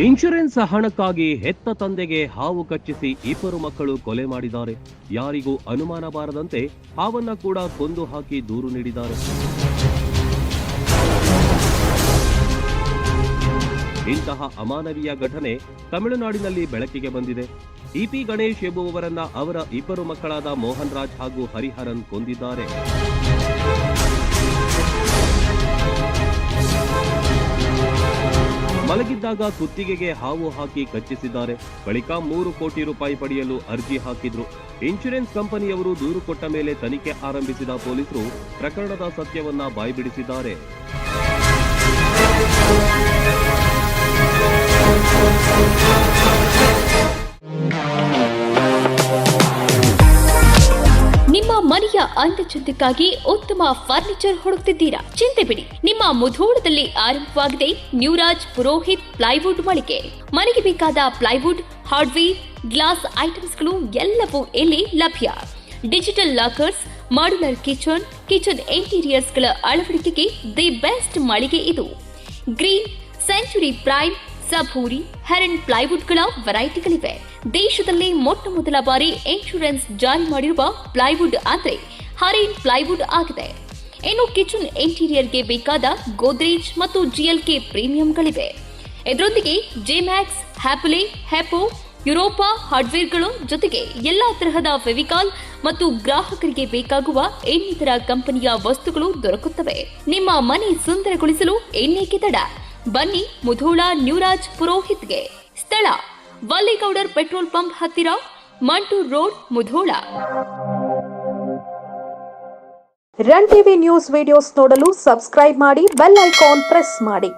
Insurance ಹಣಕ್ಕಾಗಿ ಹೆತ್ತ ತಂದೆಗೆ ಹಾವು ಕಚ್ಚಿಸಿ ಇಬ್ಬರು ಮಕ್ಕಳು ಕೊಲೆ ಮಾಡಿದ್ದಾರೆ. ಯಾರಿಗೂ ಅನುಮಾನ ಬಾರದಂತೆ ಹಾವನ್ನ ಕೂಡ ಕೊಂದು ಹಾಕಿ ದೂರು ನೀಡಿದ್ದಾರೆ. ಇಂತಹ ಅಮಾನವೀಯ ಘಟನೆ ತಮಿಳುನಾಡಿನಲ್ಲಿ ಬೆಳಕಿಗೆ ಬಂದಿದೆ. ಇಪಿ ಗಣೇಶ್ ಎಂಬುವವರನ್ನ ಅವರ ಇಬ್ಬರು ಮಕ್ಕಳಾದ ಮೋಹನ್ ರಾಜ್ ಹಾಗೂ ಹರಿಹರನ್ ಕೊಂದಿದ್ದಾರೆ. ಮಲಗಿದ್ದಾಗ ಕುತ್ತಿಗೆಗೆ ಹಾವು ಹಾಕಿ ಕಚ್ಚಿಸಿದ್ದಾರೆ. ಬಳಿಕ 3 ಕೋಟಿ ರೂಪಾಯಿ ಪಡೆಯಲು ಅರ್ಜಿ ಹಾಕಿದ್ರು. ಇನ್ಶೂರೆನ್ಸ್ ಕಂಪನಿಯವರು ದೂರು ಕೊಟ್ಟ ಮೇಲೆ ತನಿಖೆ ಆರಂಭಿಸಿದ ಪೊಲೀಸರು ಪ್ರಕರಣದ ಸತ್ಯವನ್ನ ಬಾಯ್ಬಿಡಿಸಿದ್ದಾರೆ. ನಿಮ್ಮ ಮನೆಯ ಅಂದಚಂದಕ್ಕಾಗಿ ಉತ್ತಮ ಫರ್ನಿಚರ್ ಹುಡುಕ್ತಿದ್ದೀರಾ? ಚಿಂತೆ ಬಿಡಿ, ನಿಮ್ಮ ಮುಧೋಳದಲ್ಲಿ ಆರಂಭವಾಗಿದೆ ನ್ಯೂರಾಜ್ ಪುರೋಹಿತ್ ಪ್ಲೈವುಡ್ ಮಳಿಗೆ. ಮನೆಗೆ ಬೇಕಾದ ಪ್ಲೈವುಡ್, ಹಾರ್ಡ್ವೇರ್, ಗ್ಲಾಸ್ ಐಟಮ್ಸ್ಗಳು ಎಲ್ಲವೂ ಇಲ್ಲಿ ಲಭ್ಯ. ಡಿಜಿಟಲ್ ಲಾಕರ್ಸ್, ಮಾಡ್ಯುಲರ್ ಕಿಚನ್ ಇಂಟೀರಿಯರ್ಸ್ಗಳ ಅಳವಡಿಕೆಗೆ ದಿ ಬೆಸ್ಟ್ ಮಳಿಗೆ ಇದು. ಗ್ರೀನ್, ಸೆಂಚುರಿ ಪ್ರೈಮ್, ಸಭೂರಿ, ಹೆರನ್ ಪ್ಲೈವುಡ್ಗಳ ವೆರೈಟಿಗಳಿವೆ. ದೇಶದಲ್ಲಿ ಮೊಟ್ಟ ಮೊದಲ ಬಾರಿ ಇನ್ಶೂರೆನ್ಸ್ ಜಾರಿ ಮಾಡಿರುವ ಪ್ಲೈವುಡ್ ಅಂದ್ರೆ ಹರೇನ್ ಪ್ಲೈವುಡ್ ಆಗಿದೆ. ಇನ್ನು ಕಿಚನ್ ಇಂಟೀರಿಯರ್ಗೆ ಬೇಕಾದ ಗೋದ್ರೇಜ್ ಮತ್ತು ಜಿಎಲ್ಕೆ ಪ್ರೀಮಿಯಂಗಳಿವೆ. ಇದರೊಂದಿಗೆ ಜೆಮ್ಯಾಕ್ಸ್, ಹ್ಯಾಪಲೆ, ಹೆಪೋ, ಯುರೋಪಾ ಹಾರ್ಡ್ವೇರ್ಗಳು ಜೊತೆಗೆ ಎಲ್ಲಾ ತರಹದ ಫೆವಿಕಾಲ್ ಮತ್ತು ಗ್ರಾಹಕರಿಗೆ ಬೇಕಾಗುವ ಇನ್ನಿತರ ಕಂಪನಿಯ ವಸ್ತುಗಳು ದೊರಕುತ್ತವೆ. ನಿಮ್ಮ ಮನೆ ಸುಂದರಗೊಳಿಸಲು ಇನ್ನೇಕೆ ತಡ? ಬನ್ನಿ ಮುಧೋಳ ನ್ಯೂರಾಜ್ ಪುರೋಹಿತ್ಗೆ. ಸ್ಥಳ ವಲ್ಲಿಗೌಡರ್ ಪೆಟ್ರೋಲ್ ಪಂಪ್ ಹತ್ತಿರ, Mantur road, Mudhol. Run TV news videos ನೋಡಲು ಸಬ್ಸ್ಕ್ರೈಬ್ ಮಾಡಿ, ಬೆಲ್ ಐಕಾನ್ ಪ್ರೆಸ್ ಮಾಡಿ.